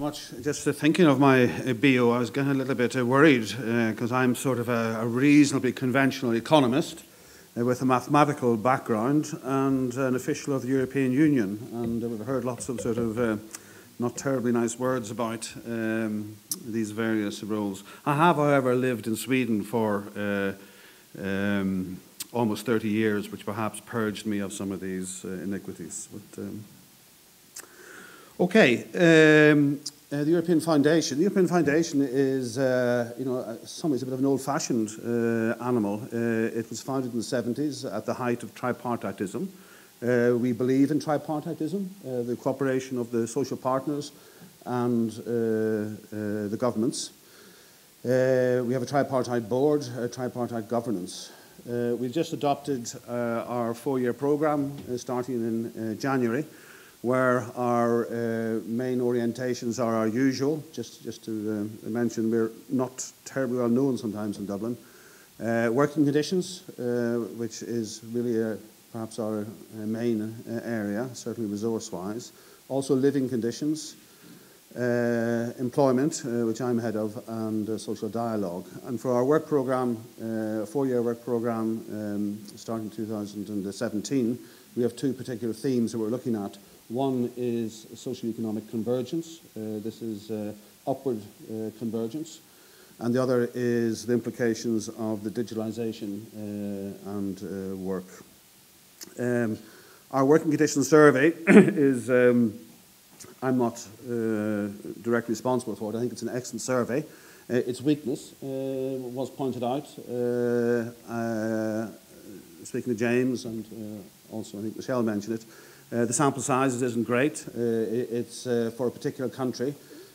Much. Just thinking of my BO, I was getting a little bit worried because I'm sort of a reasonably conventional economist with a mathematical background and an official of the European Union, and we've heard lots of sort of not terribly nice words about these various roles. I have, however, lived in Sweden for almost 30 years, which perhaps purged me of some of these iniquities. But, okay, the European Foundation. The European Foundation is, in some ways, a bit of an old-fashioned animal. It was founded in the 70s at the height of tripartitism. We believe in tripartitism, the cooperation of the social partners and the governments. We have a tripartite board, a tripartite governance. We've just adopted our 4-year programme starting in January, where our main orientations are our usual. Just to mention, we're not terribly well known sometimes in Dublin. Working conditions, which is really perhaps our main area, certainly resource-wise. Also living conditions, employment, which I'm head of, and social dialogue. And for our work programme, a 4-year work programme starting 2017, we have 2 particular themes that we're looking at. One is socio-economic convergence. This is upward convergence. And the other is the implications of the digitalisation and work. Our working conditions survey is, I'm not directly responsible for it. I think it's an excellent survey. Its weakness was pointed out, speaking to James, and also I think Michelle mentioned it. The sample sizes isn't great. It's for a particular country.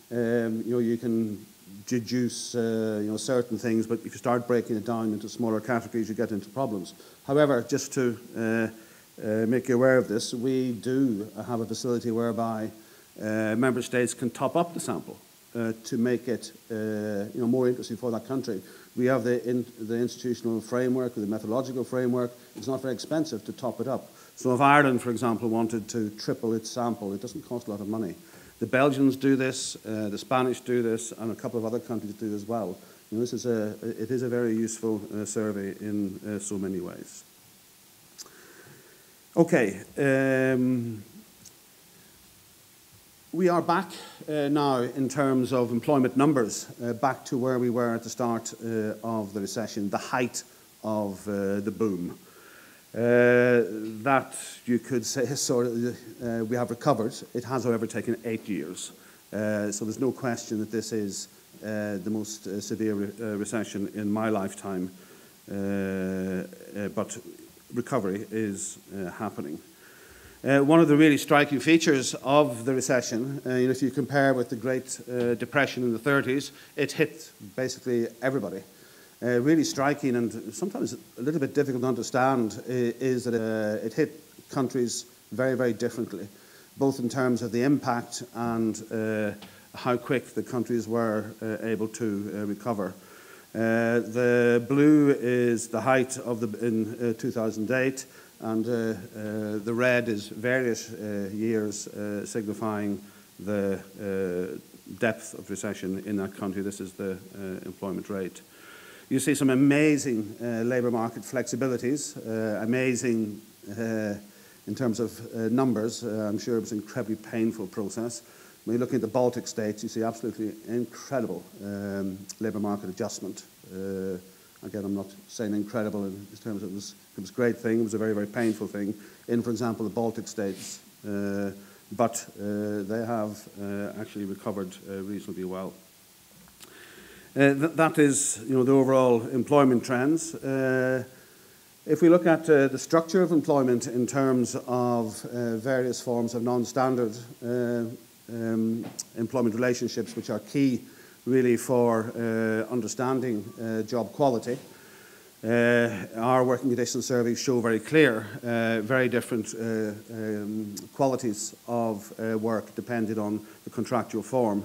You can deduce certain things, but if you start breaking it down into smaller categories, you get into problems. However, just to make you aware of this, we do have a facility whereby member states can top up the sample to make it more interesting for that country. We have the institutional framework, the methodological framework. It's not very expensive to top it up. So if Ireland, for example, wanted to triple its sample, it doesn't cost a lot of money. The Belgians do this, the Spanish do this, and a couple of other countries do as well. It is a very useful survey in so many ways. Okay, we are back now in terms of employment numbers, back to where we were at the start of the recession, the height of the boom. That you could say sort of we have recovered. It has, however, taken 8 years. So there's no question that this is the most severe recession in my lifetime. But recovery is happening. One of the really striking features of the recession, if you compare with the Great Depression in the 30s, it hit basically everybody. Really striking and sometimes a little bit difficult to understand is that it hit countries very, very differently, both in terms of the impact and how quick the countries were able to recover. The blue is the height of in 2008, and the red is various years signifying the depth of recession in that country. This is the employment rate. You see some amazing labour market flexibilities, amazing in terms of numbers. I'm sure it was an incredibly painful process. When you look at the Baltic states, you see absolutely incredible labour market adjustment. Again, I'm not saying incredible in terms of it was a great thing. It was a very, very painful thing in, for example, the Baltic states. But they have actually recovered reasonably well. That is, the overall employment trends. If we look at the structure of employment in terms of various forms of non-standard employment relationships, which are key really for understanding job quality, our working conditions surveys show very clear, very different qualities of work depending on the contractual form.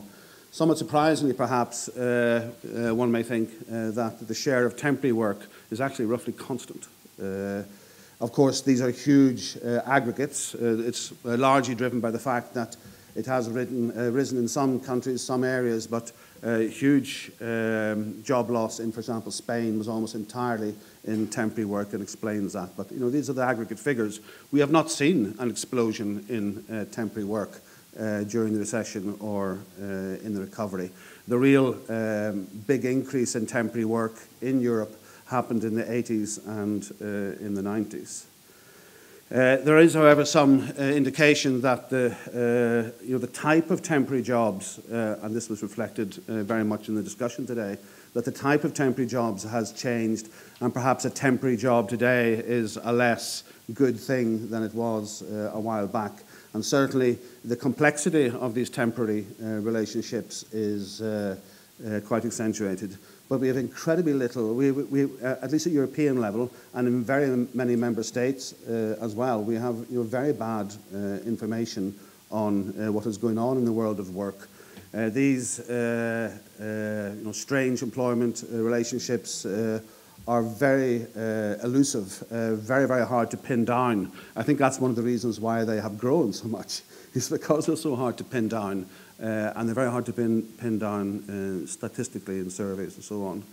Somewhat surprisingly, perhaps, one may think that the share of temporary work is actually roughly constant. Of course, these are huge aggregates. It's largely driven by the fact that It has risen in some countries, some areas, but huge job loss in, for example, Spain was almost entirely in temporary work and explains that. But these are the aggregate figures. We have not seen an explosion in temporary work during the recession or in the recovery. The real big increase in temporary work in Europe happened in the 80s and in the 90s. There is, however, some indication that the type of temporary jobs, and this was reflected very much in the discussion today, that the type of temporary jobs has changed, and perhaps a temporary job today is a less good thing than it was a while back. And certainly the complexity of these temporary relationships is quite accentuated. But we have incredibly little, at least at European level, and in very many member states as well, we have very bad information on what is going on in the world of work. These strange employment relationships are very elusive, very, very hard to pin down. I think that's one of the reasons why they have grown so much, is because they're so hard to pin down. And they're very hard to pin down statistically in surveys and so on.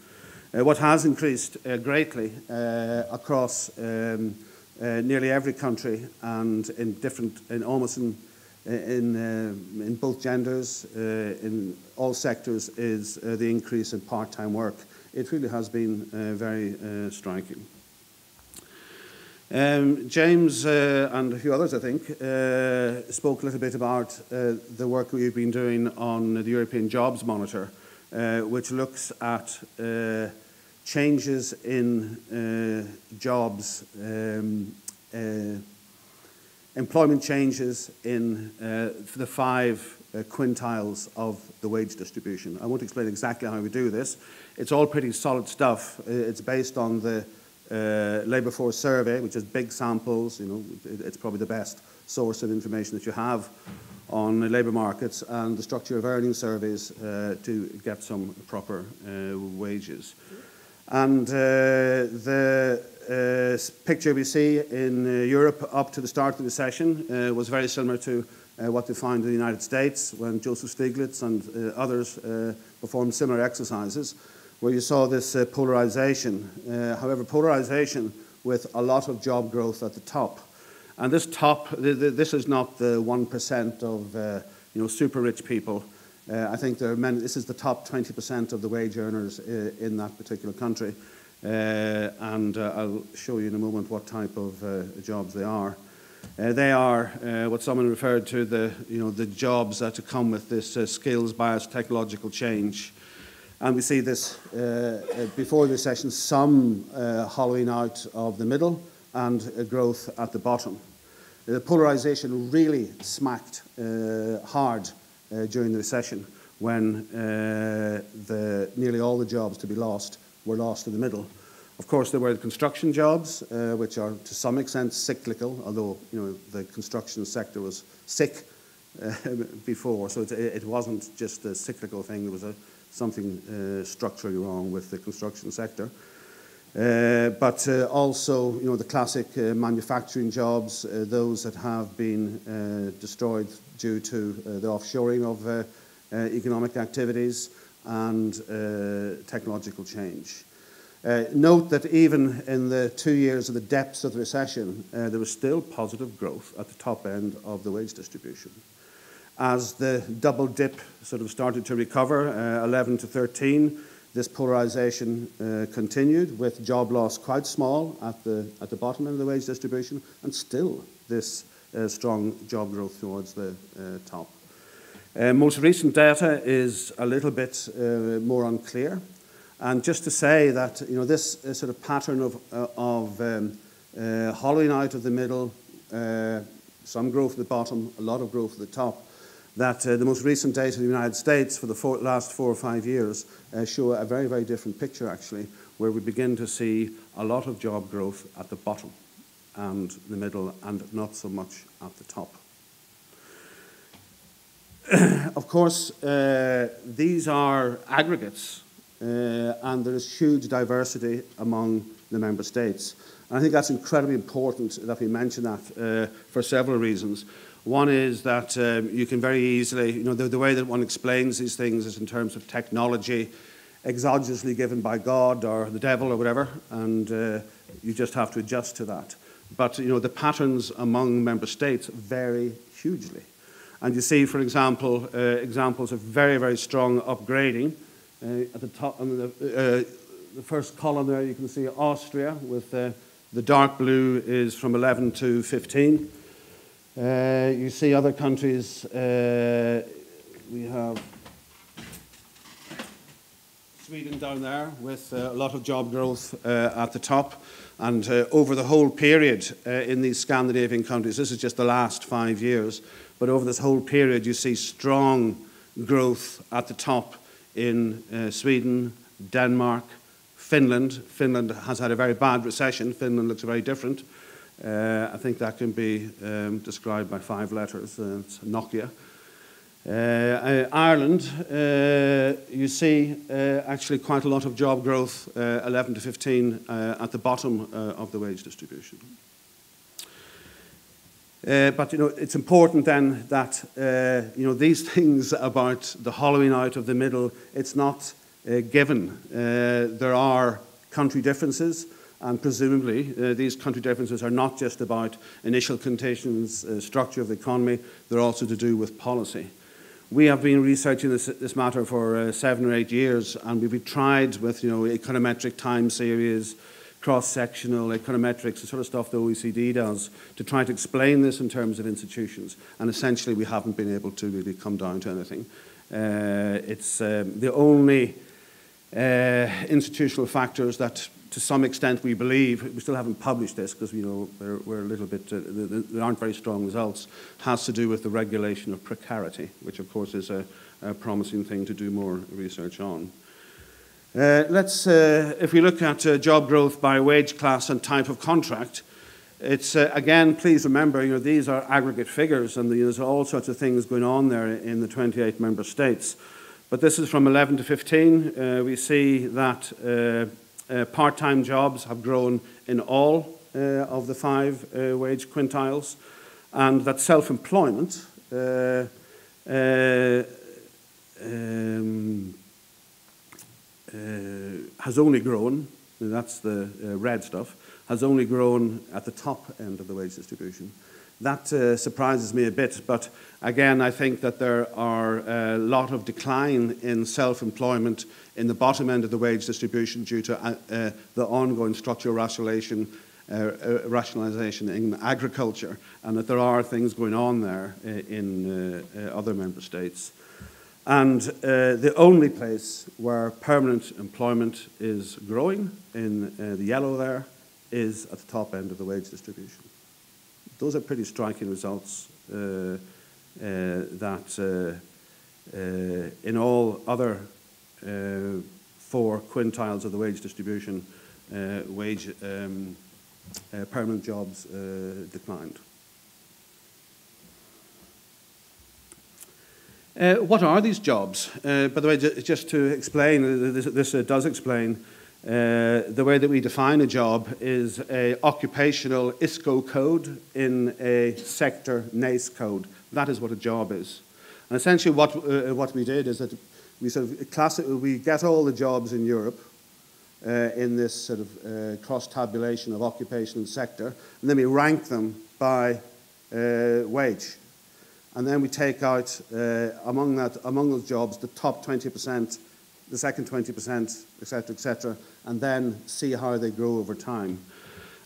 What has increased greatly across nearly every country and in both genders, in all sectors, is the increase in part-time work. It really has been very striking. James and a few others, I think, spoke a little bit about the work we've been doing on the European Jobs Monitor, which looks at changes in jobs, employment changes in the 5 quintiles of the wage distribution. I won't explain exactly how we do this. It's all pretty solid stuff. It's based on the labour force survey, which is big samples. It's probably the best source of information that you have on labour markets, and the structure of earning surveys to get some proper wages. And the picture we see in Europe up to the start of the recession was very similar to what we find in the United States when Joseph Stiglitz and others performed similar exercises, where you saw this polarization. However, polarization with a lot of job growth at the top. And this this is not the 1% of super rich people. I think there are many. This is the top 20% of the wage earners in that particular country, and I'll show you in a moment what type of jobs they are. They are what someone referred to the jobs that come with this skills bias technological change. And we see this before the recession, some hollowing out of the middle and growth at the bottom. The polarization really smacked hard during the recession when nearly all the jobs to be lost were lost in the middle. Of course, there were the construction jobs, which are to some extent cyclical, although the construction sector was sick before, so it wasn't just a cyclical thing. There was something structurally wrong with the construction sector. But also, the classic manufacturing jobs, those that have been destroyed due to the offshoring of economic activities and technological change. Note that even in the 2 years of the depths of the recession, there was still positive growth at the top end of the wage distribution. As the double dip sort of started to recover, 11 to 13, this polarization continued, with job loss quite small at the bottom end of the wage distribution, and still this strong job growth towards the top. Most recent data is a little bit more unclear, and just to say that this sort of pattern of hollowing out of the middle, some growth at the bottom, a lot of growth at the top, that the most recent data in the United States for the last 4 or 5 years show a very, very different picture, actually, where we begin to see a lot of job growth at the bottom and the middle, and not so much at the top. Of course, these are aggregates, and there is huge diversity among the member states. And I think that's incredibly important that we mention that for several reasons. One is that you can very easily, the way that one explains these things is in terms of technology, exogenously given by God or the devil or whatever, and you just have to adjust to that. But the patterns among member states vary hugely. And you see, for example, examples of very, very strong upgrading. At the top, on the first column there, you can see Austria with the dark blue is from 11 to 15. You see other countries, we have Sweden down there with a lot of job growth at the top. And over the whole period in these Scandinavian countries, this is just the last 5 years, but over this whole period you see strong growth at the top in Sweden, Denmark, Finland. Finland has had a very bad recession. Finland looks very different. I think that can be described by 5 letters. It's Nokia. Ireland, you see actually quite a lot of job growth, 11 to 15 at the bottom of the wage distribution. But it's important then that these things about the hollowing out of the middle, it's not given. There are country differences, and presumably these country differences are not just about initial conditions, structure of the economy, they're also to do with policy. We have been researching this matter for 7 or 8 years, and we've tried with econometric time series, cross-sectional econometrics, the sort of stuff the OECD does, to try to explain this in terms of institutions. And essentially, we haven't been able to really come down to anything. It's the only institutional factors that, to some extent, we believe, we still haven't published this because we're a little bit, there aren't very strong results, has to do with the regulation of precarity, which of course is a promising thing to do more research on. If we look at job growth by wage class and type of contract, it's, again, please remember, these are aggregate figures, and there's all sorts of things going on there in the 28 member states. But this is from 11 to 15. We see that part-time jobs have grown in all of the 5 wage quintiles, and that self-employment has only grown, that's the red stuff, has only grown at the top end of the wage distribution. That surprises me a bit, but again, I think that there are a lot of decline in self-employment in the bottom end of the wage distribution due to the ongoing structural rationalization in agriculture, and that there are things going on there in other member states. And the only place where permanent employment is growing, in the yellow there, is at the top end of the wage distribution. Those are pretty striking results that in all other 4 quintiles of the wage distribution, permanent jobs declined. What are these jobs? By the way, just to explain, this does explain, the way that we define a job is an occupational ISCO code in a sector NACE code. That is what a job is. And essentially what we did is that we get all the jobs in Europe in this sort of cross-tabulation of occupation and sector, and then we rank them by wage. And then we take out, among those jobs, the top 20%, the second 20%, et cetera, and then see how they grow over time.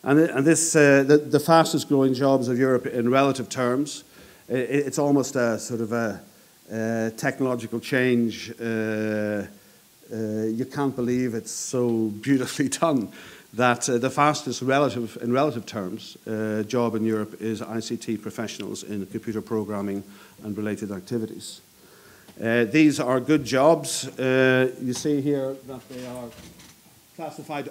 And this, the fastest growing jobs of Europe in relative terms, it's almost a sort of a technological change. You can't believe it's so beautifully done that the fastest in relative terms job in Europe is ICT professionals in computer programming and related activities. These are good jobs. You see here that they are classified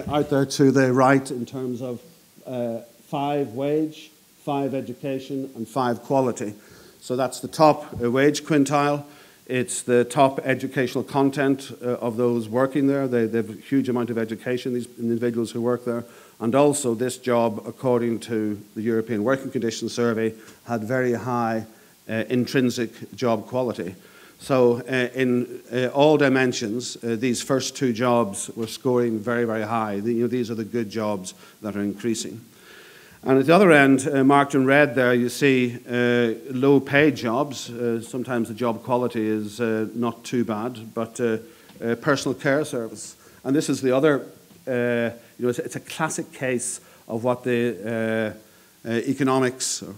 out there to the right in terms of 5 wage, 5 education, and 5 quality. So that's the top wage quintile. It's the top educational content of those working there. They have a huge amount of education, these individuals who work there. And also this job, according to the European Working Conditions Survey, had very high intrinsic job quality. So in all dimensions, these first two jobs were scoring very, very high. These are the good jobs that are increasing. And at the other end, marked in red there, you see low-paid jobs. Sometimes the job quality is not too bad, but personal care service. And this is the other, it's a classic case of what the economics, or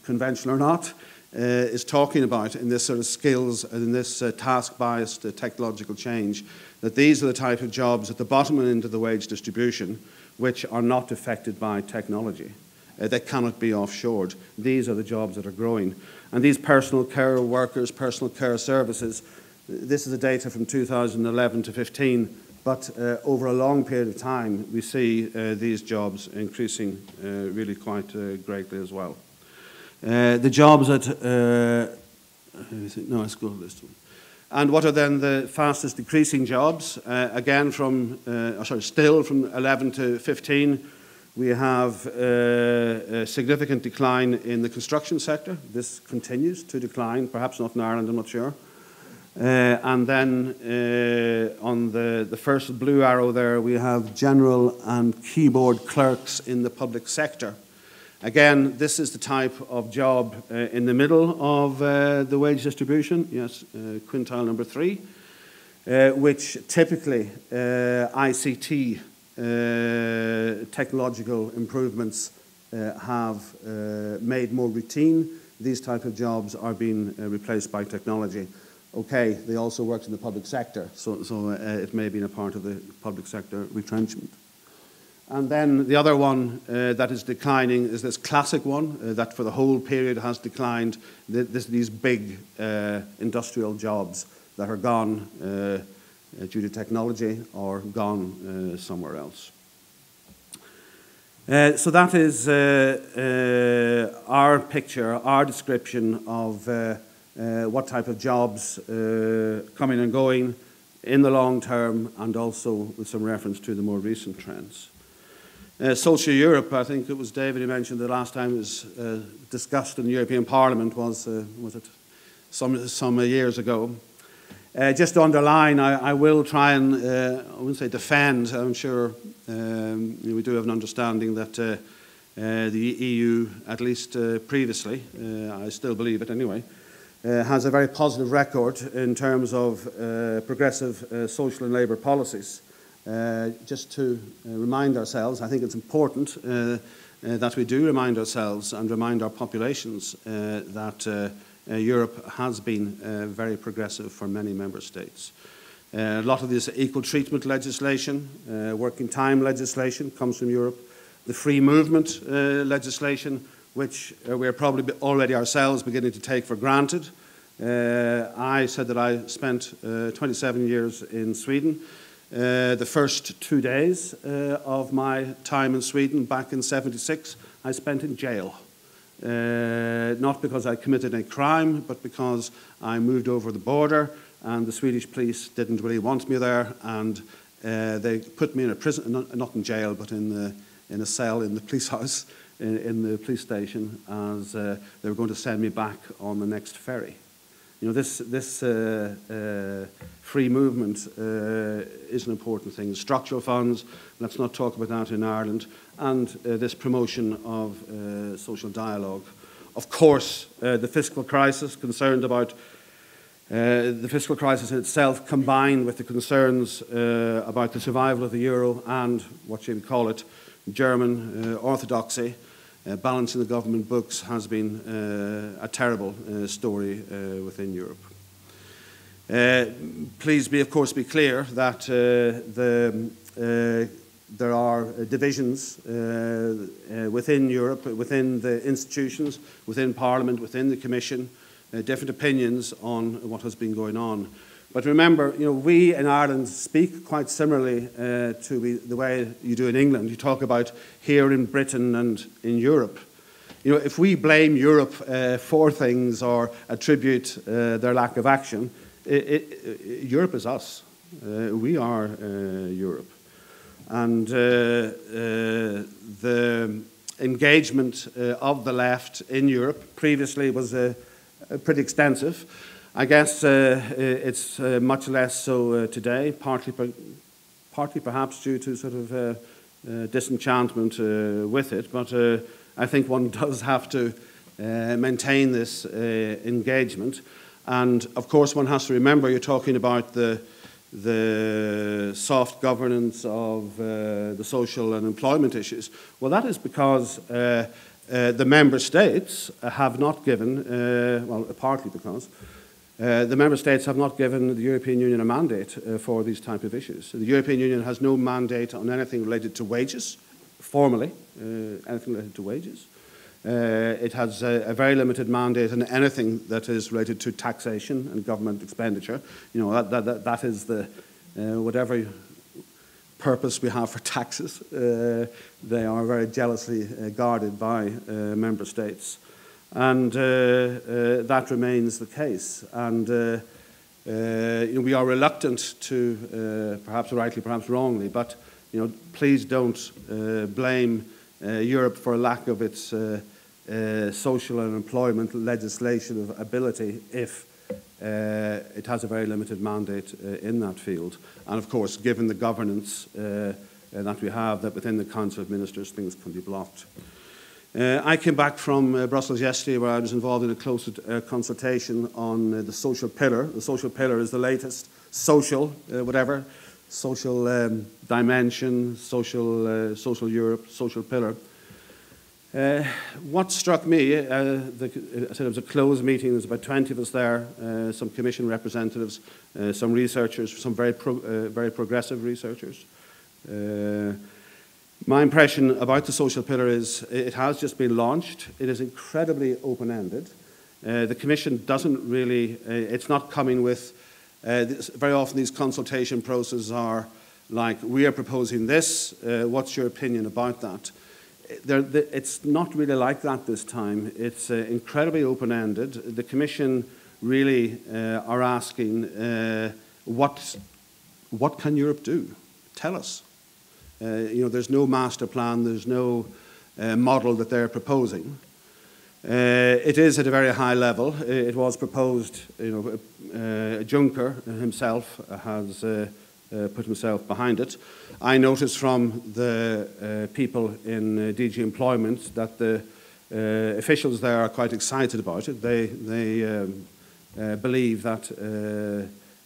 conventional or not, is talking about in this sort of skills and in this task-biased technological change, that these are the type of jobs at the bottom end of the wage distribution which are not affected by technology. They cannot be offshored. These are the jobs that are growing. And these personal care workers, personal care services, this is the data from 2011 to 15, but over a long period of time, we see these jobs increasing really quite greatly as well. The jobs at, no, let's go to this one. And what are then the fastest decreasing jobs? Again, still from 11 to 15, we have a significant decline in the construction sector. This continues to decline, perhaps not in Ireland, I'm not sure. And then on the first blue arrow there, we have general and keyboard clerks in the public sector. Again, this is the type of job in the middle of the wage distribution, yes, quintile number 3, which typically ICT technological improvements have made more routine. These type of jobs are being replaced by technology. Okay, they also worked in the public sector, so it may have been a part of the public sector retrenchment. And then the other one that is declining is this classic one that for the whole period has declined, these big industrial jobs that are gone due to technology or gone somewhere else. So that is our picture, our description of what type of jobs coming and going in the long term, and also with some reference to the more recent trends. Social Europe, I think it was David who mentioned the last time it was discussed in the European Parliament was it some years ago. Just to underline, I will try and, I wouldn't say defend, I'm sure we do have an understanding that the EU, at least previously, I still believe it anyway, has a very positive record in terms of progressive social and labour policies. Just to remind ourselves, I think it's important that we do remind ourselves and remind our populations that Europe has been very progressive for many member states. A lot of this equal treatment legislation, working time legislation comes from Europe. The free movement legislation, which we're probably already ourselves beginning to take for granted. I said that I spent 27 years in Sweden. The first 2 days of my time in Sweden back in '76, I spent in jail. Not because I committed a crime, but because I moved over the border and the Swedish police didn't really want me there, and they put me in a prison, not in jail, but in a cell in the police house, in the police station, as they were going to send me back on the next ferry. You know, this free movement is an important thing. Structural funds, let's not talk about that in Ireland, and this promotion of social dialogue. Of course, the fiscal crisis, concerned about the fiscal crisis in itself, combined with the concerns about the survival of the euro and, what you would call it, German orthodoxy, balancing the government books, has been a terrible story within Europe. Please, of course, be clear that there are divisions within Europe, within the institutions, within Parliament, within the Commission, different opinions on what has been going on. But remember, you know, we in Ireland speak quite similarly to the way you do in England. You talk about here in Britain and in Europe. You know, if we blame Europe for things or attribute their lack of action, Europe is us. We are Europe. And the engagement of the left in Europe previously was pretty extensive. I guess it's much less so today, partly perhaps due to sort of disenchantment with it, but I think one does have to maintain this engagement. And of course one has to remember you're talking about the soft governance of the social and employment issues. Well, that is because the member states have not given, well, partly because, the member states have not given the European Union a mandate for these type of issues. So the European Union has no mandate on anything related to wages, formally, anything related to wages. It has a very limited mandate on anything that is related to taxation and government expenditure. You know, that is the, whatever purpose we have for taxes, they are very jealously guarded by member states. And that remains the case. And you know, we are reluctant to, perhaps rightly, perhaps wrongly, but you know, please don't blame Europe for a lack of its social and employment legislation ability if it has a very limited mandate in that field. And of course, given the governance that we have, that within the Council of Ministers things can be blocked. I came back from Brussels yesterday where I was involved in a close consultation on the social pillar. The social pillar is the latest social, social dimension, social Europe, social pillar. What struck me, I said it was a closed meeting, there was about 20 of us there, some Commission representatives, some researchers, some very progressive researchers. My impression about the social pillar is it has just been launched. It is incredibly open-ended. The Commission doesn't really, it's not coming with, very often these consultation processes are like, we are proposing this, what's your opinion about that? It's not really like that this time. It's incredibly open-ended. The Commission really are asking, what can Europe do? Tell us. You know, there's no master plan, there's no model that they're proposing. It is at a very high level. It was proposed, you know, Juncker himself has put himself behind it. I noticed from the people in DG Employment that the officials there are quite excited about it. They believe that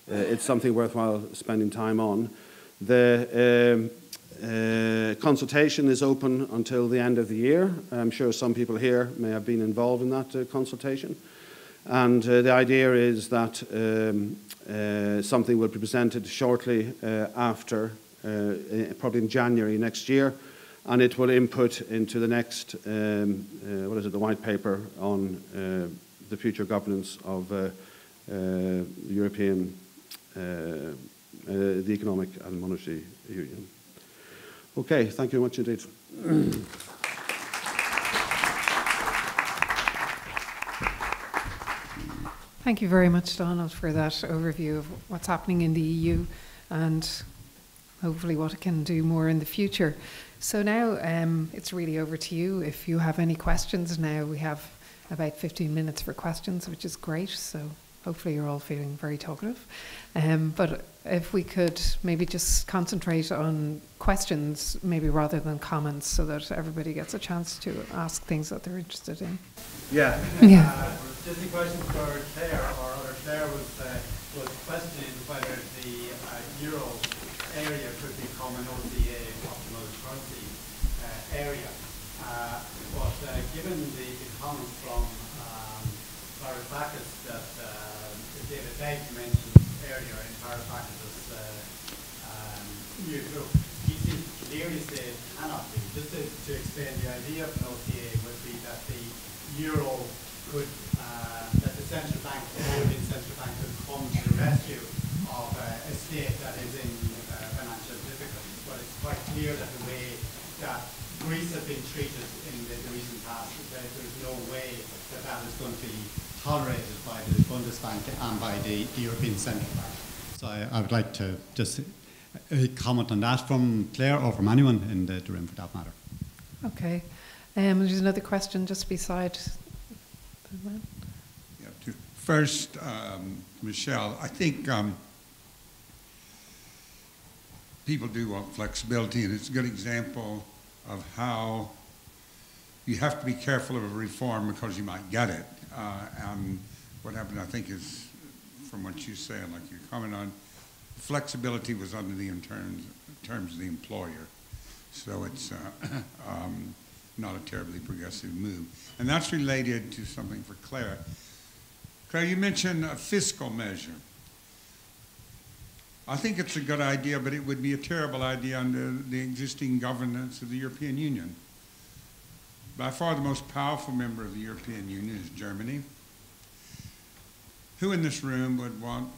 it's something worthwhile spending time on. The consultation is open until the end of the year. I'm sure some people here may have been involved in that consultation. And the idea is that something will be presented shortly after, probably in January next year, and it will input into the next, the white paper on the future governance of the European, the Economic and Monetary Union. Okay, thank you very much indeed. Thank you very much, Donald, for that overview of what's happening in the EU and hopefully what it can do more in the future. So now it's really over to you. If you have any questions now, we have about 15 minutes for questions, which is great. So hopefully you're all feeling very talkative. But if we could maybe just concentrate on questions, maybe rather than comments, so that everybody gets a chance to ask things that they're interested in. Yeah. Just a question for Claire, or other Claire was questioning whether the euro area could become an OCA, optimal currency area. But given the comments from Varoufakis that David Begg mentioned earlier in Varoufakis' news, he seems to clearly say it cannot be. Just to explain, the idea of an OCA would be that the euro could, that the central bank, the European central bank, could come to the rescue of a state that is in financial difficulties. But it's quite clear that the way that Greece has been treated in the recent past, that there's no way that that is going to be tolerated by the Bundesbank and by the European Central Bank. So I would like to just A comment on that from Claire or from anyone in the room for that matter. Okay. There's another question just beside. Yeah, first, Michelle, I think people do want flexibility, and it's a good example of how you have to be careful of a reform because you might get it. And what happened, I think, is, from what you say and like your comment on, flexibility was under the terms of the employer. So it's not a terribly progressive move. And that's related to something for Claire. Claire, you mentioned a fiscal measure. I think it's a good idea, but it would be a terrible idea under the existing governance of the European Union. By far the most powerful member of the European Union is Germany. Who in this room would want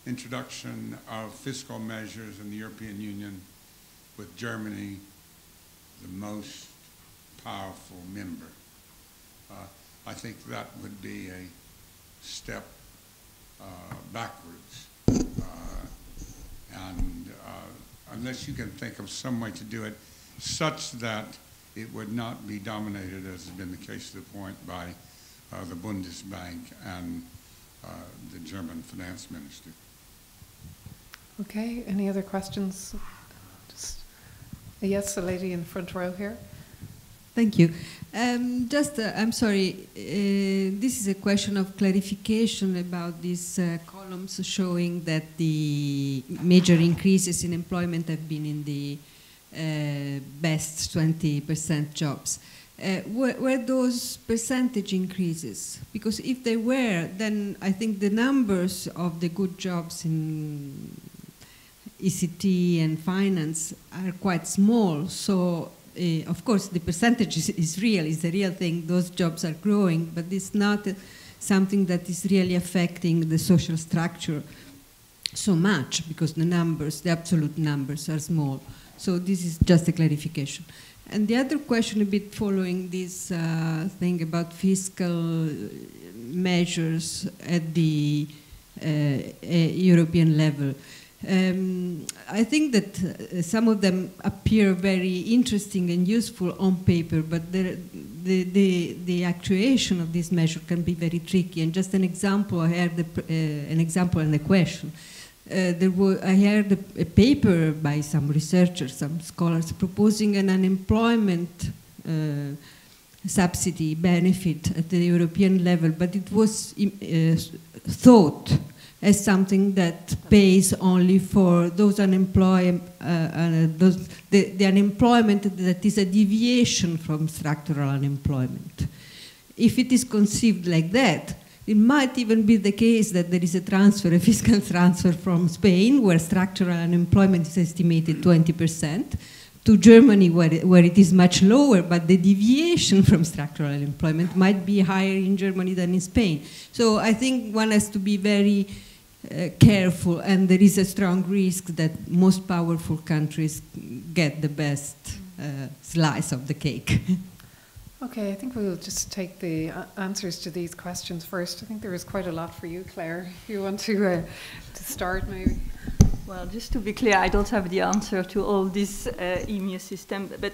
introduction of fiscal measures in the European Union with Germany the most powerful member? I think that would be a step backwards. And unless you can think of some way to do it such that it would not be dominated, as has been the case to the point, by the Bundesbank and the German finance minister. Okay, any other questions? Yes, the lady in the front row here. Thank you. I'm sorry, this is a question of clarification about these columns showing that the major increases in employment have been in the best 20% jobs. Were those percentage increases? Because if they were, then I think the numbers of the good jobs in ECT and finance are quite small. So, of course, the percentage is real, is a real thing. Those jobs are growing, but it's not something that is really affecting the social structure so much because the numbers, the absolute numbers are small. So this is just a clarification. And the other question, a bit following this thing about fiscal measures at the European level. I think that some of them appear very interesting and useful on paper, but the actuation of this measure can be very tricky. And just an example, I heard an example and a question. I heard a paper by some researchers, some scholars, proposing an unemployment subsidy benefit at the European level, but it was thought as something that pays only for those unemployed, the unemployment that is a deviation from structural unemployment. If it is conceived like that, it might even be the case that there is a transfer, a fiscal transfer from Spain, where structural unemployment is estimated 20%, to Germany, where it is much lower, but the deviation from structural unemployment might be higher in Germany than in Spain. So I think one has to be very careful, and there is a strong risk that most powerful countries get the best slice of the cake. Okay, I think we'll just take the answers to these questions first. I think there is quite a lot for you, Claire. If you want to start, maybe. Well, just to be clear, I don't have the answer to all this EMU system. But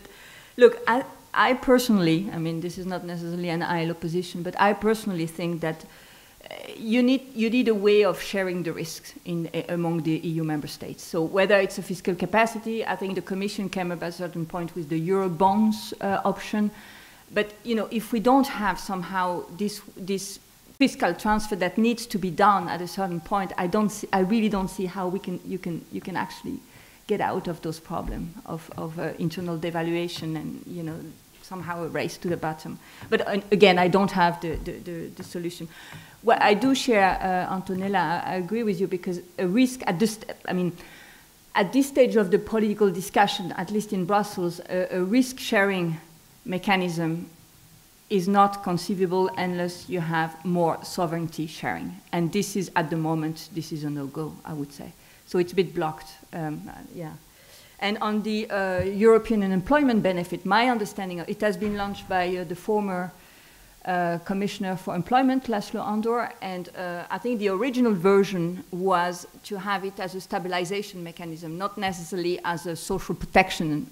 look, I personally, I mean, this is not necessarily an ILO position, but I personally think that you need a way of sharing the risks among the EU member states. So whether it's a fiscal capacity, I think the Commission came up at a certain point with the Euro bonds option. But you know, if we don't have somehow this fiscal transfer that needs to be done at a certain point, I really don't see how you can actually get out of those problems of internal devaluation and somehow a race to the bottom. But again, I don't have the solution. Well, I do share, Antonella, I agree with you, because a risk at this, at this stage of the political discussion, at least in Brussels, a risk-sharing mechanism is not conceivable unless you have more sovereignty sharing. And this is, at the moment, this is a no-go, I would say. So it's a bit blocked, yeah. And on the European Employment Benefit, my understanding, it has been launched by the former Commissioner for Employment, Laszlo Andor, and I think the original version was to have it as a stabilization mechanism, not necessarily as a social protection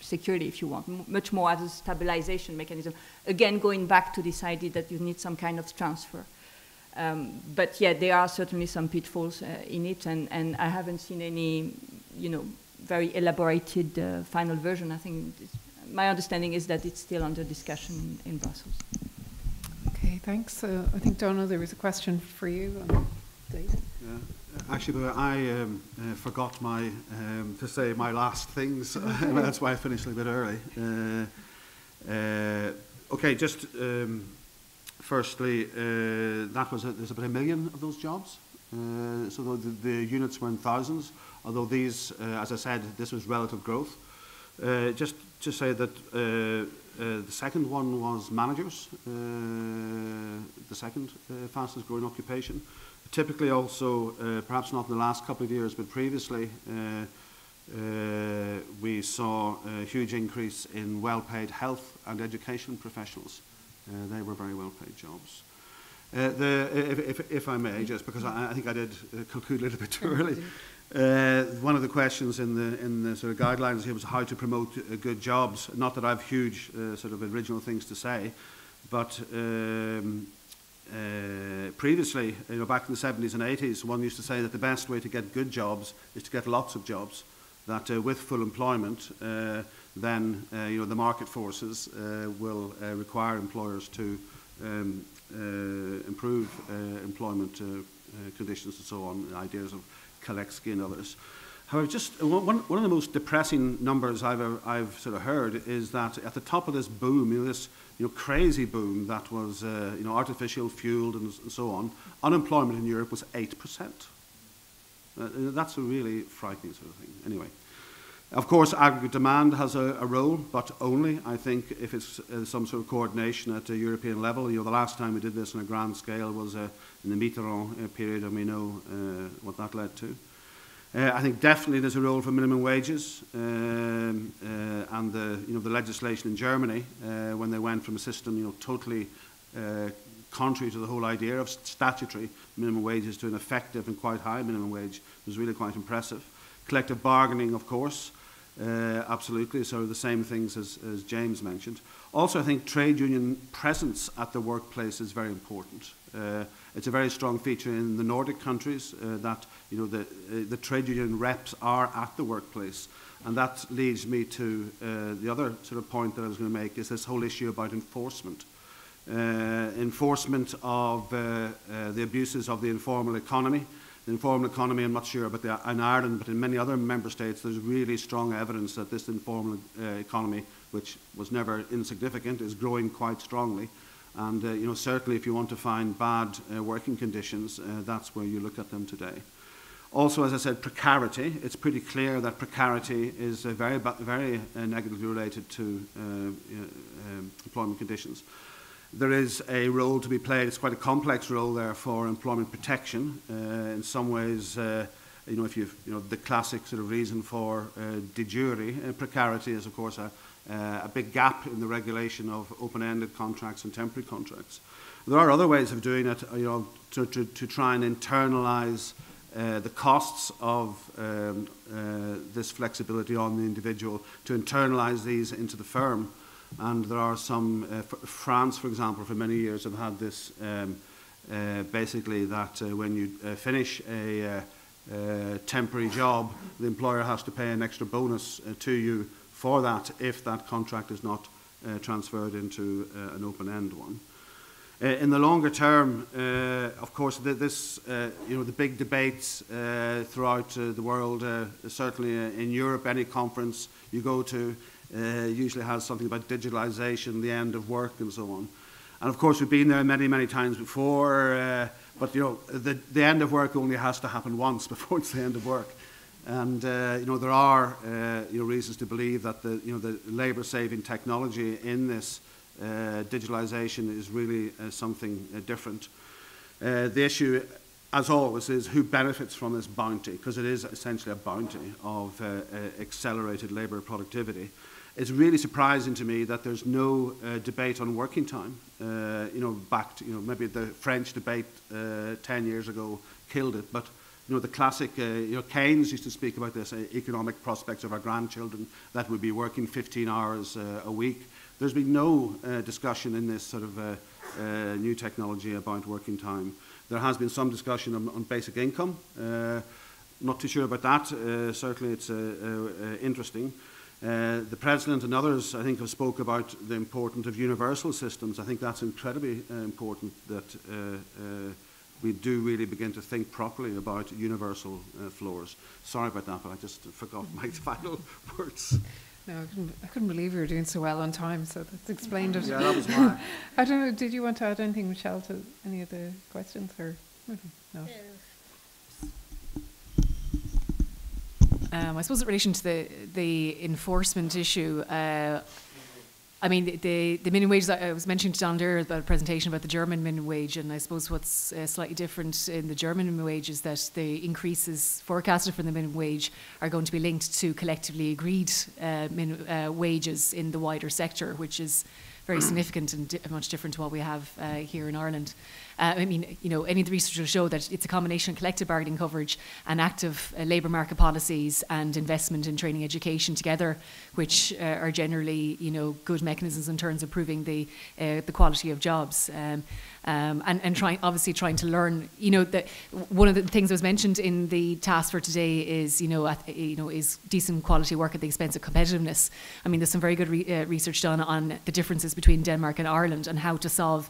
security, if you want, much more as a stabilization mechanism. Again, going back to this idea that you need some kind of transfer. But yeah, there are certainly some pitfalls in it, and I haven't seen any, very elaborated final version. I think my understanding is that it's still under discussion in Brussels. Okay, thanks. I think, Donald, there was a question for you on data. Yeah. Actually, I forgot to say my last things. That's why I finished a little bit early. Okay, just firstly, there's about 1 million of those jobs. So the units were in thousands, although these, as I said, this was relative growth. Just to say that the second one was managers, the second fastest growing occupation. Typically also, perhaps not in the last couple of years, but previously, we saw a huge increase in well-paid health and education professionals. They were very well-paid jobs. If I may, just because I think I did conclude a little bit too early. One of the questions in the sort of guidelines here was how to promote good jobs. Not that I have huge sort of original things to say, but previously, back in the 70s and 80s, one used to say that the best way to get good jobs is to get lots of jobs. That with full employment, then the market forces will require employers to improve employment conditions and so on. Ideas of Kalecki and others. However, just one of the most depressing numbers I've sort of heard is that at the top of this boom, this crazy boom that was artificial fueled and so on, unemployment in Europe was 8%. That's a really frightening sort of thing. Anyway, of course, aggregate demand has a role, but only, I think, if it's some sort of coordination at a European level. The last time we did this on a grand scale was in the Mitterrand period, and we know what that led to. I think definitely there's a role for minimum wages, and the legislation in Germany when they went from a system totally contrary to the whole idea of statutory minimum wages to an effective and quite high minimum wage was really quite impressive. Collective bargaining, of course, absolutely, so the same things as James mentioned. Also, I think trade union presence at the workplace is very important. It's a very strong feature in the Nordic countries that the trade union reps are at the workplace, and that leads me to the other sort of point that I was going to make is this whole issue about enforcement. Enforcement of the abuses of the informal economy. The informal economy, I'm not sure about in Ireland, but in many other member states, there's really strong evidence that this informal economy, which was never insignificant, is growing quite strongly. And certainly if you want to find bad working conditions, that's where you look at them today. Also, as I said, precarity. It's pretty clear that precarity is very negatively related to employment conditions. There is a role to be played. It's quite a complex role there for employment protection. In some ways, if the classic sort of reason for de jure precarity is, of course, a big gap in the regulation of open-ended contracts and temporary contracts. There are other ways of doing it, to try and internalise the costs of this flexibility on the individual, to internalise these into the firm. And there are some, France, for example, for many years have had this, basically that when you finish a temporary job, the employer has to pay an extra bonus to you for that if that contract is not transferred into an open-end one. In the longer term, of course, the big debates throughout the world, certainly in Europe, any conference you go to usually has something about digitalization, the end of work, and so on. And of course, we've been there many, many times before, but the end of work only has to happen once before it's the end of work. And there are reasons to believe that the labour-saving technology in this digitalization is really something different. The issue, as always, is who benefits from this bounty, because it is essentially a bounty of accelerated labour productivity. It's really surprising to me that there's no debate on working time. Back to, maybe the French debate 10 years ago killed it, but the classic, Keynes used to speak about this, economic prospects of our grandchildren that would be working 15 hours a week. There's been no discussion in this sort of new technology about working time. There has been some discussion on basic income. Not too sure about that. Certainly it's interesting. The President and others, I think, have spoke about the importance of universal systems. I think that's incredibly important that we do really begin to think properly about universal floors. Sorry about that, but I just forgot my final words. No, I couldn't believe you were doing so well on time, so that's explained it. Yeah, that was why. I don't know, did you want to add anything, Michelle, to any of the questions? Or no? I suppose in relation to the enforcement issue, I mean, the minimum wage, I was mentioning to Donald earlier about a presentation about the German minimum wage, and I suppose what's slightly different in the German minimum wage is that the increases forecasted for the minimum wage are going to be linked to collectively agreed wages in the wider sector, which is very significant and much different to what we have here in Ireland. I mean, any of the research will show that it's a combination of collective bargaining coverage and active labour market policies and investment in training education together, which are generally, good mechanisms in terms of improving the quality of jobs. And trying to learn, that one of the things that was mentioned in the task for today is, is decent quality work at the expense of competitiveness. I mean, there's some very good research done on the differences between Denmark and Ireland and how to solve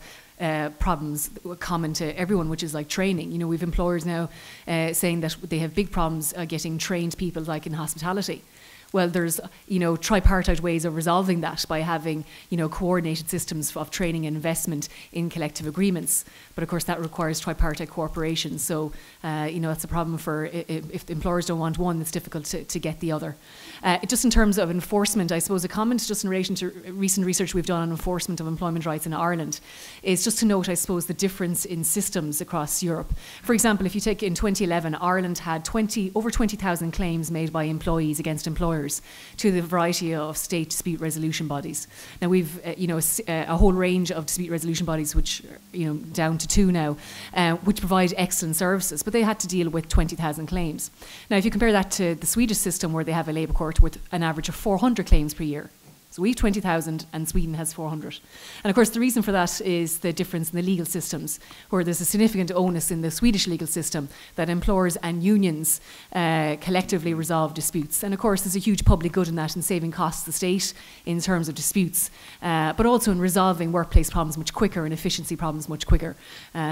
problems common to everyone, which is like training. We've employers now saying that they have big problems getting trained people, like in hospitality. Well, there's, tripartite ways of resolving that by having, coordinated systems of training and investment in collective agreements. But of course, that requires tripartite cooperation. So, that's a problem for, if the employers don't want one, it's difficult to get the other. Just in terms of enforcement, I suppose a comment just in relation to recent research we've done on enforcement of employment rights in Ireland is just to note, I suppose, the difference in systems across Europe. For example, if you take in 2011, Ireland had over 20,000 claims made by employees against employers to the variety of state dispute resolution bodies. Now we've, a whole range of dispute resolution bodies, which, down to 2 now, which provide excellent services, but they had to deal with 20,000 claims. Now, if you compare that to the Swedish system, where they have a labour court with an average of 400 claims per year. So we have 20,000 and Sweden has 400. And of course the reason for that is the difference in the legal systems, where there's a significant onus in the Swedish legal system that employers and unions collectively resolve disputes. And of course there's a huge public good in that, in saving costs to the state in terms of disputes, but also in resolving workplace problems much quicker and efficiency problems much quicker.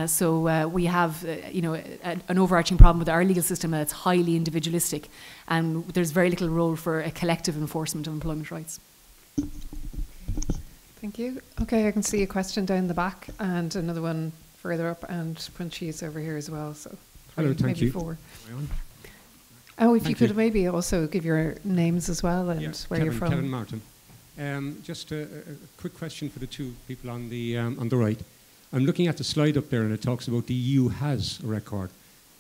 So we have an overarching problem with our legal system that's highly individualistic, and there's very little role for a collective enforcement of employment rights. Thank you. Okay, I can see a question down the back and another one further up, and Punchy's over here as well. So hello, thank you. 4. Oh, if you could you. Maybe also give your names as well and where you're from. Kevin Martin. Just a quick question for the two people on the right. I'm looking at the slide up there, and it talks about the EU has a record.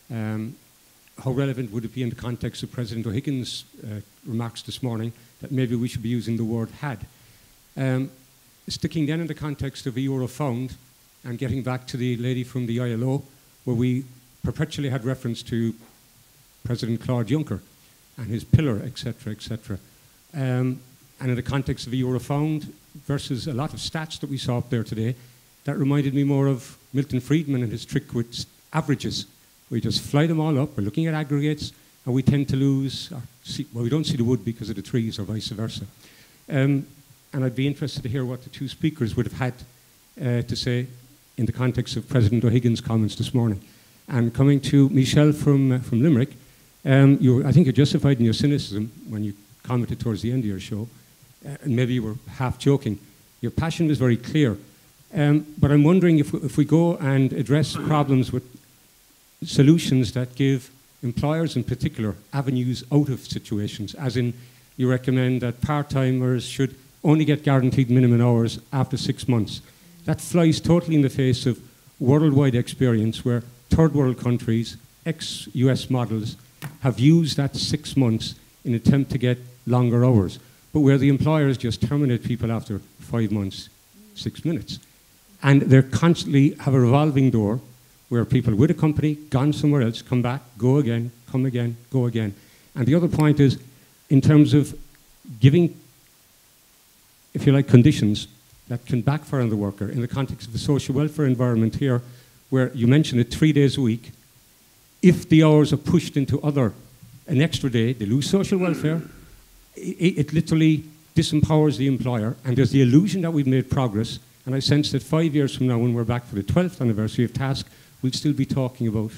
How relevant would it be in the context of President O'Higgins' remarks this morning that maybe we should be using the word had? Sticking then in the context of the Eurofund and getting back to the lady from the ILO, where we perpetually had reference to President Claude Juncker and his pillar, etc., etc. And in the context of the Eurofund versus a lot of stats that we saw up there today, that reminded me more of Milton Friedman and his trick with averages. We just fly them all up, we're looking at aggregates, and we tend to lose, well, we don't see the wood because of the trees, or vice versa. And I'd be interested to hear what the two speakers would have had to say in the context of President O'Higgins' comments this morning. And coming to Michelle from Limerick, I think you're justified in your cynicism when you commented towards the end of your show, and maybe you were half joking. Your passion was very clear. But I'm wondering if we go and address problems with solutions that give employers in particular avenues out of situations, as in you recommend that part-timers should only get guaranteed minimum hours after 6 months. That flies totally in the face of worldwide experience where third world countries, ex-US models, have used that 6 months in an attempt to get longer hours. but where the employers just terminate people after 5 months, 6 minutes. And they're constantly have a revolving door where people with a company, gone somewhere else, come back, go again, come again, go again. And the other point is, in terms of giving, if you like, conditions that can backfire on the worker in the context of the social welfare environment here, where you mentioned it 3 days a week, if the hours are pushed into an extra day, they lose social welfare. It literally disempowers the employer, and there's the illusion that we've made progress. And I sense that 5 years from now, when we're back for the 12th anniversary of TASC, we'll still be talking about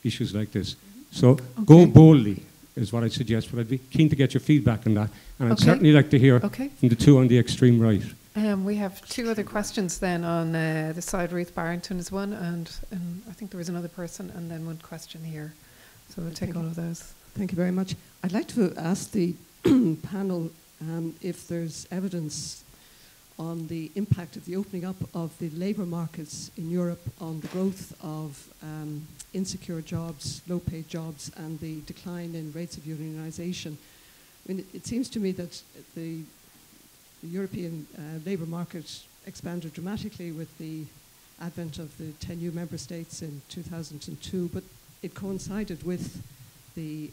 issues like this. So go boldly is what I'd suggest, but I'd be keen to get your feedback on that. And I'd certainly like to hear from the two on the extreme right. We have two other questions then on the side. Ruth Barrington is one, and I think there was another person, and then one question here. So we'll take all of those. Thank you very much. I'd like to ask the panel if there's evidence on the impact of the opening up of the labour markets in Europe on the growth of insecure jobs, low-paid jobs, and the decline in rates of unionisation. I mean, it seems to me that the European labour market expanded dramatically with the advent of the 10 new member states in 2002, but it coincided with the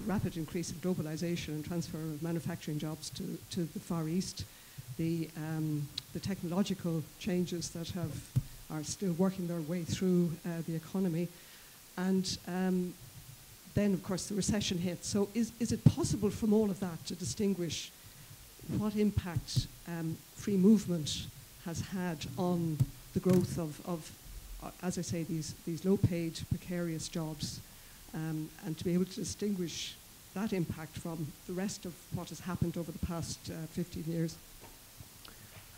rapid increase in globalization and transfer of manufacturing jobs to the Far East, the technological changes that are still working their way through the economy, and then of course the recession hit. So is it possible from all of that to distinguish what impact free movement has had on the growth of as I say, these low-paid, precarious jobs, and to be able to distinguish that impact from the rest of what has happened over the past 15 years.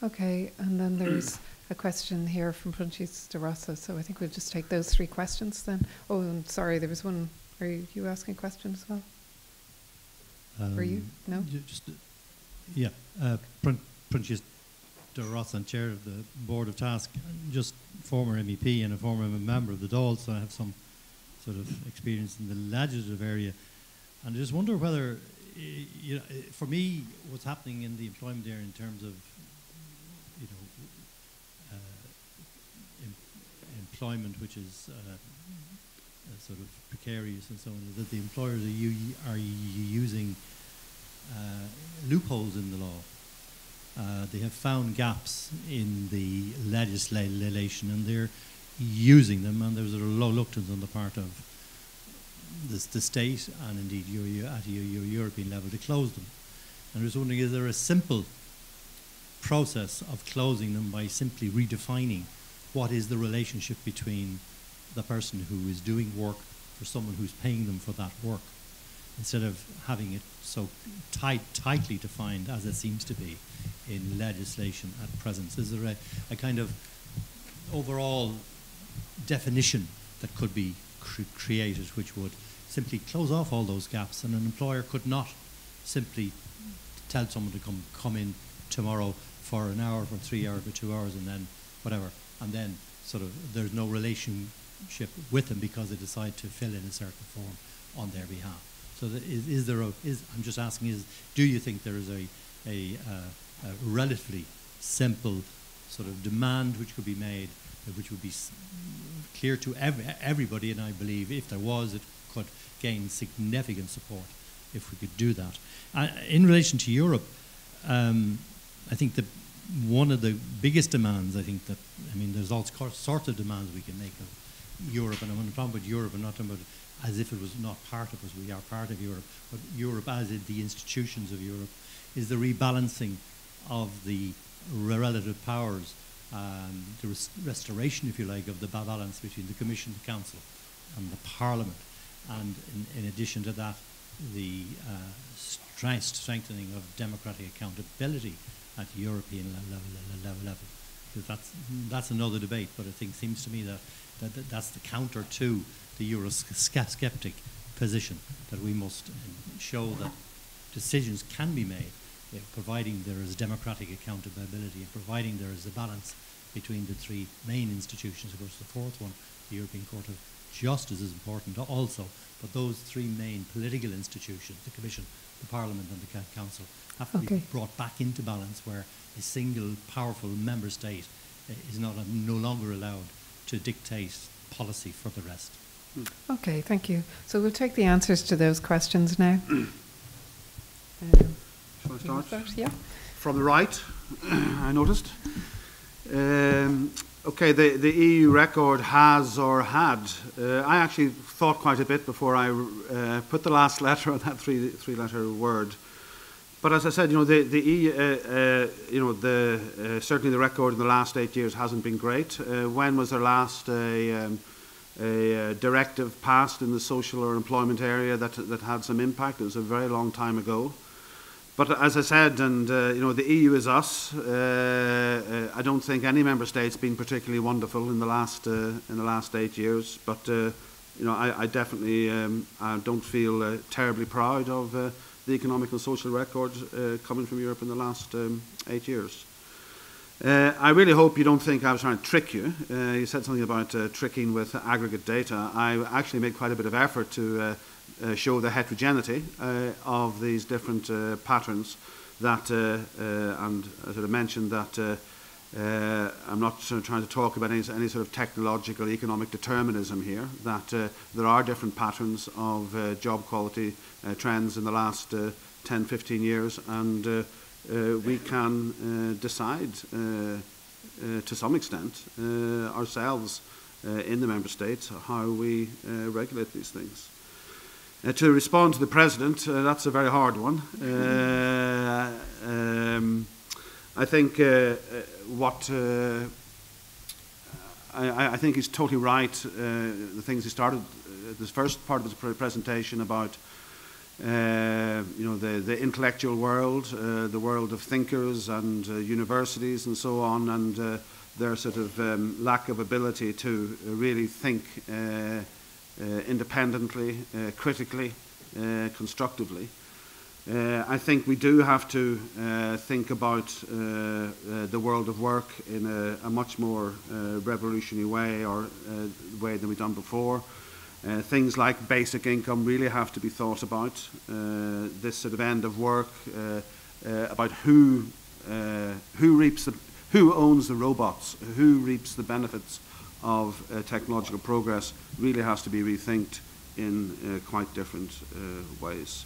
Okay, and then there's a question here from Francis de Rossa, so I think we'll just take those three questions then. Oh, and sorry, there was one. Are you asking a question as well? Were you? No? Yeah, Francis de Rossa, chair of the board of TASC, just former MEP and a former member of the Dáil, so I have some sort of experience in the legislative area. And I just wonder whether, you know, for me, what's happening in the employment area in terms of, you know, employment which is sort of precarious and so on, is that the employers are using loopholes in the law. They have found gaps in the legislation and they're using them, and there's a reluctance on the part of the state and indeed at your European level to close them. And I was wondering, is there a simple process of closing them by simply redefining what is the relationship between the person who is doing work for someone who's paying them for that work, instead of having it so tightly defined as it seems to be in legislation at present? Is there a kind of overall definition that could be created which would simply close off all those gaps, and an employer could not simply tell someone to come in tomorrow for an hour, for 3 hours, for 2 hours, and then whatever, and then sort of there's no relationship with them because they decide to fill in a certain form on their behalf. So I'm just asking, do you think there is a relatively simple sort of demand which could be made, which would be clear to everybody, and I believe if there was, it could gain significant support if we could do that. In relation to Europe, I think that one of the biggest demands, I mean, there's all sorts of demands we can make of Europe, and I'm talking about Europe and not talking about as if it was not part of us. We are part of Europe, but Europe as in the institutions of Europe is the rebalancing of the relative powers, the restoration, if you like, of the balance between the Commission, the Council and the Parliament, and in addition to that, the strengthening of democratic accountability at the European level. Because that's another debate, but I think it seems to me that that's the counter to the Eurosceptic position, that we must show that decisions can be made, providing there is democratic accountability and providing there is a balance between the three main institutions. Of course, the fourth one, the European Court of Justice, is important also, but those three main political institutions, the Commission, the Parliament and the Council have to be brought back into balance, where a single powerful member state is no longer allowed to dictate policy for the rest. Okay, thank you. So we'll take the answers to those questions now. Shall I start? Yeah. From the right, I noticed. Okay, the EU record has or had. I actually thought quite a bit before I put the last letter on that three-letter word. But as I said, the EU, certainly the record in the last 8 years hasn't been great. When was there last a directive passed in the social or employment area that had some impact? It was a very long time ago. But as I said, and the EU is us. I don't think any member state's been particularly wonderful in the last 8 years. But I definitely don't feel terribly proud of the economic and social record coming from Europe in the last 8 years. I really hope you don't think I was trying to trick you. You said something about tricking with aggregate data. I actually made quite a bit of effort to show the heterogeneity of these different patterns that, and I sort of mentioned that I'm not sort of trying to talk about any sort of technological economic determinism here, that there are different patterns of job quality trends in the last 10, 15 years, and we can decide to some extent ourselves in the member states how we regulate these things. To respond to the President, that's a very hard one. I think I think he's totally right. The things he started, this first part of his presentation about the intellectual world, the world of thinkers and universities and so on, and their sort of lack of ability to really think independently, critically, constructively. I think we do have to think about the world of work in a much more revolutionary way, or way than we've done before. Things like basic income really have to be thought about. This sort of end of work, about who owns the robots, who reaps the benefits of technological progress, really has to be rethinked in quite different ways.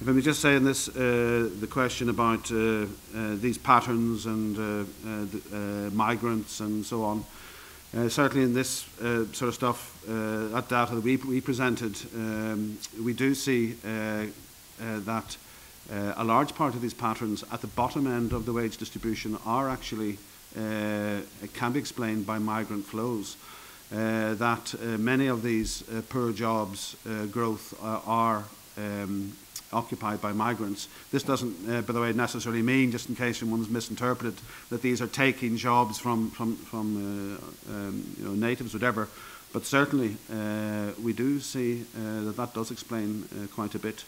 If I may just say in this, the question about these patterns and migrants and so on, certainly in this sort of stuff, that data that we presented, we do see that a large part of these patterns at the bottom end of the wage distribution are actually, can be explained by migrant flows. That many of these poor jobs growth are occupied by migrants. This doesn't, by the way, necessarily mean, just in case someone's misinterpreted, that these are taking jobs from natives, whatever. But certainly we do see that does explain quite a bit.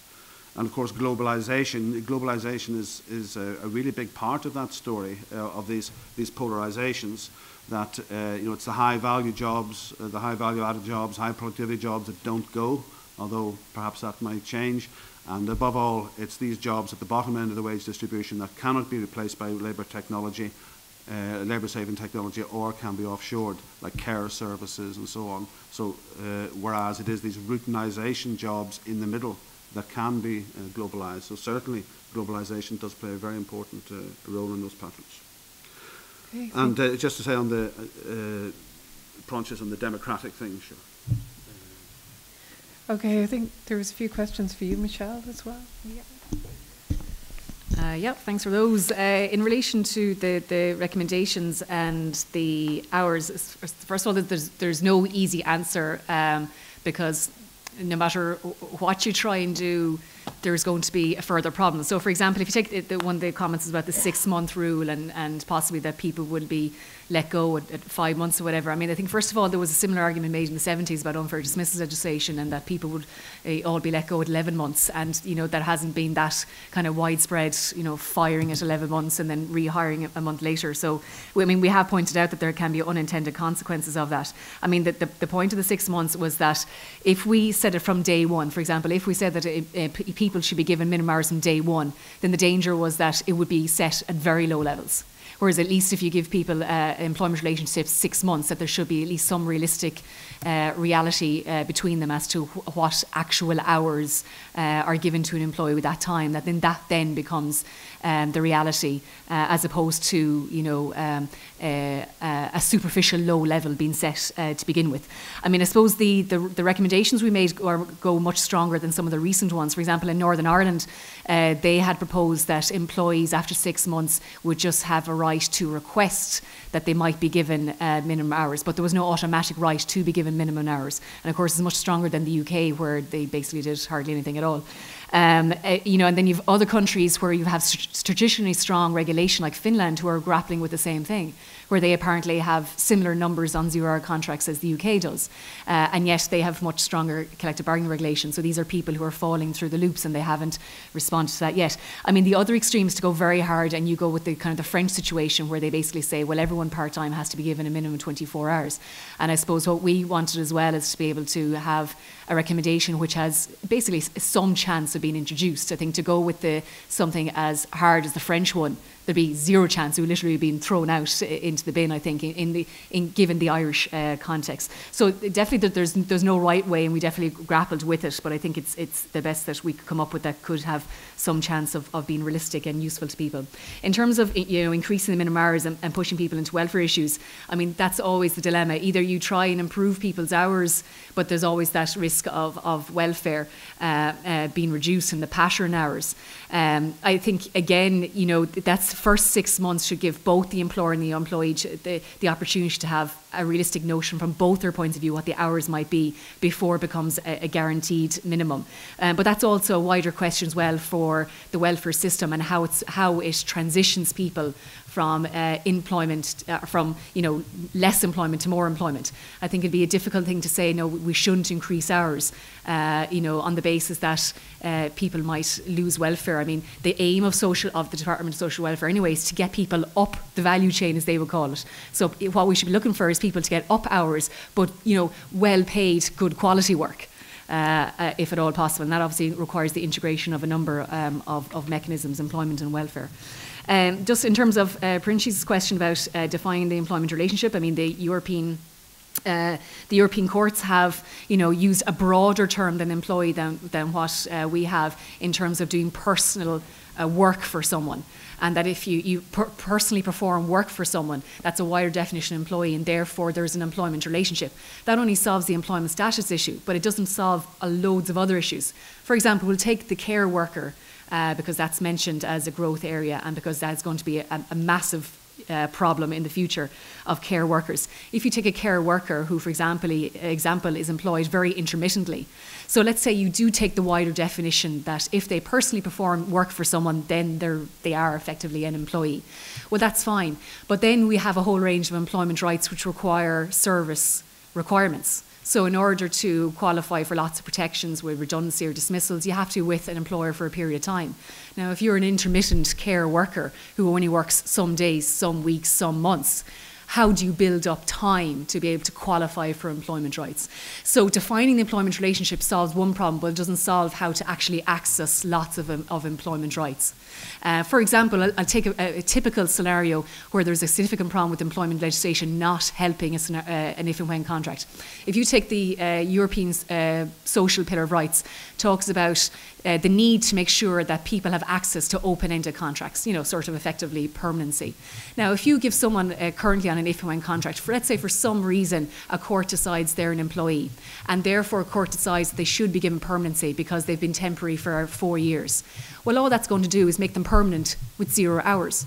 And of course, globalization is a really big part of that story, of these polarizations. That it's the high value jobs, the high value added jobs, high productivity jobs that don't go, although perhaps that might change. And above all, it's these jobs at the bottom end of the wage distribution that cannot be replaced by labour technology, labour-saving technology, or can be offshored, like care services and so on. So, whereas it is these routinization jobs in the middle that can be globalised. So certainly, globalisation does play a very important role in those patterns. Okay, and just to say on the Pronches on the democratic thing, sure. Okay, I think there was a few questions for you, Michelle, as well. Yeah, thanks for those. In relation to the recommendations and the hours, first of all, there's no easy answer because no matter what you try and do, there's going to be a further problem. So, for example, if you take one of the comments about the 6-month rule and possibly that people would be let go at 5 months or whatever. I mean, I think first of all there was a similar argument made in the 70s about unfair dismissal legislation and that people would all be let go at 11 months, and that hasn't been that kind of widespread, firing at 11 months and then rehiring a month later. So, I mean, we have pointed out that there can be unintended consequences of that. I mean, the point of the 6 months was that if we said it from day one, for example, if we said that people should be given minimum hours from day one, then the danger was that it would be set at very low levels. Whereas at least if you give people employment relationships 6 months, that there should be at least some realistic reality between them as to what actual hours are given to an employee with that time. That then becomes the reality, as opposed to a superficial low level being set to begin with. I mean, I suppose the recommendations we made go much stronger than some of the recent ones. For example, in Northern Ireland, they had proposed that employees after 6 months would just have a right to request that they might be given minimum hours, but there was no automatic right to be given minimum hours. And of course, it's much stronger than the UK, where they basically did hardly anything at all. And then you've other countries where you have traditionally strong regulation, like Finland, who are grappling with the same thing, where they apparently have similar numbers on zero-hour contracts as the UK does, and yet they have much stronger collective bargaining regulation. So these are people who are falling through the loops, and they haven't responded to that yet. I mean, the other extreme is to go very hard, and you go with the kind of the French situation, where they basically say, well, everyone part-time has to be given a minimum of 24 hours. And I suppose what we wanted as well is to be able to have a recommendation which has basically some chance of being introduced. I think to go with something as hard as the French one, there'd be zero chance. It would literally be thrown out into the bin, I think, given the Irish context. So definitely there's no right way, and we definitely grappled with it, but I think it's the best that we could come up with that could have some chance of being realistic and useful to people. In terms of increasing the minimum hours and pushing people into welfare issues, I mean, that's always the dilemma. Either you try and improve people's hours, but there's always that risk of welfare being reduced in the pattern hours. I think, again, that's first 6 months should give both the employer and the employee the opportunity to have a realistic notion from both their points of view what the hours might be before it becomes a guaranteed minimum. But that's also a wider question as well for the welfare system and how it transitions people from employment, from less employment to more employment. I think it'd be a difficult thing to say, no, we shouldn't increase hours, on the basis that people might lose welfare. I mean, the aim of the Department of Social Welfare anyway is to get people up the value chain, as they would call it. So what we should be looking for is people to get up hours, but well-paid, good quality work. If at all possible, and that obviously requires the integration of a number of mechanisms, employment and welfare. Just in terms of Prince's question about defining the employment relationship, I mean, the European courts have, used a broader term than employee than what we have in terms of doing personal work for someone. And that if you personally perform work for someone, that's a wider definition of employee, and therefore there's an employment relationship. That only solves the employment status issue, but it doesn't solve loads of other issues. For example, we'll take the care worker, because that's mentioned as a growth area, and because that's going to be a massive problem in the future of care workers. If you take a care worker who, for example, is employed very intermittently, so let's say you do take the wider definition that if they personally perform work for someone, then they are effectively an employee. Well, that's fine. But then we have a whole range of employment rights which require service requirements. So in order to qualify for lots of protections with redundancy or dismissals, you have to be with an employer for a period of time. Now, if you're an intermittent care worker who only works some days, some weeks, some months, how do you build up time to be able to qualify for employment rights? So defining the employment relationship solves one problem, but it doesn't solve how to actually access lots of employment rights. For example, I'll take a typical scenario where there's a significant problem with employment legislation not helping an if and when contract. If you take the European Social Pillar of Rights, talks about the need to make sure that people have access to open-ended contracts, sort of effectively permanency. Now, if you give someone currently on an if and when contract, let's say for some reason a court decides they're an employee, and therefore a court decides that they should be given permanency because they've been temporary for 4 years. Well, all that's going to do is make them permanent with 0 hours.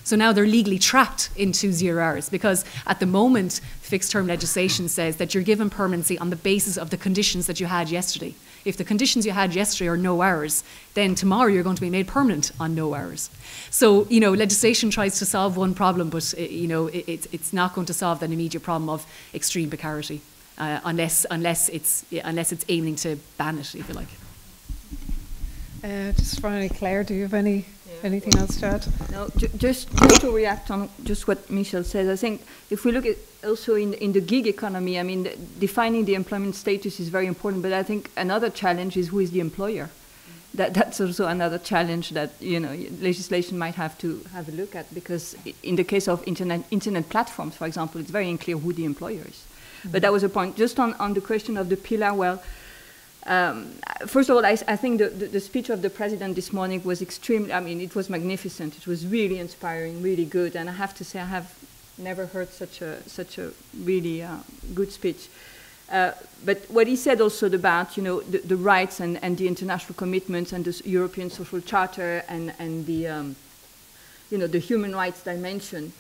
So now they're legally trapped into 0 hours, because at the moment, fixed term legislation says that you're given permanency on the basis of the conditions that you had yesterday. If the conditions you had yesterday are no hours, then tomorrow you're going to be made permanent on no hours. So, legislation tries to solve one problem, but, it's not going to solve that immediate problem of extreme precarity, unless it's aiming to ban it, if you like. Just finally, Claire, do you have anything else to add? No, just to react on just what Michel says, I think if we look at also in the gig economy, I mean, defining the employment status is very important, but I think another challenge is who is the employer. that's also another challenge that, you know, legislation might have to have a look at, because in the case of internet platforms, for example, it's very unclear who the employer is. Mm-hmm. But that was a point. Just on the question of the pillar, well, first of all, I think the speech of the president this morning was extremely, I mean, it was magnificent. It was really inspiring, really good. And I have to say, I have never heard such a really good speech. But what he said also about, you know, the rights and the international commitments and the European Social Charter and the, you know, the human rights dimension,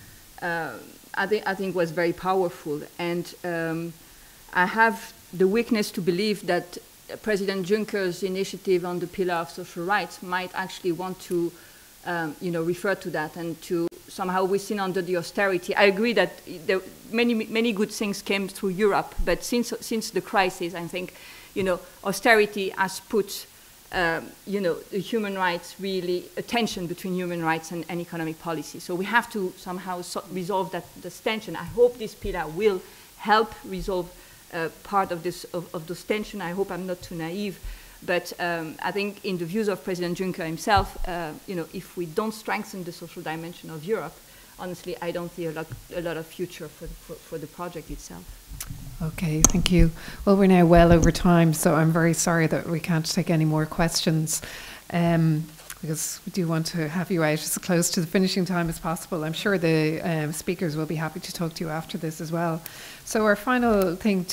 I think was very powerful. And I have the weakness to believe that President Juncker's initiative on the pillar of social rights might actually want to, you know, refer to that and to somehow we've seen under the austerity. I agree that there many good things came through Europe, but since the crisis, I think, you know, austerity has put, you know, the human rights really attention between human rights and economic policy. So we have to somehow resolve this tension. I hope this pillar will help resolve part of this tension. I hope I'm not too naive. But I think in the views of President Juncker himself, you know, if we don't strengthen the social dimension of Europe, honestly, I don't see a lot of future for the project itself. Okay, thank you. Well, we're now well over time, so I'm very sorry that we can't take any more questions. Because we do want to have you out as close to the finishing time as possible. I'm sure the speakers will be happy to talk to you after this as well. So our final thing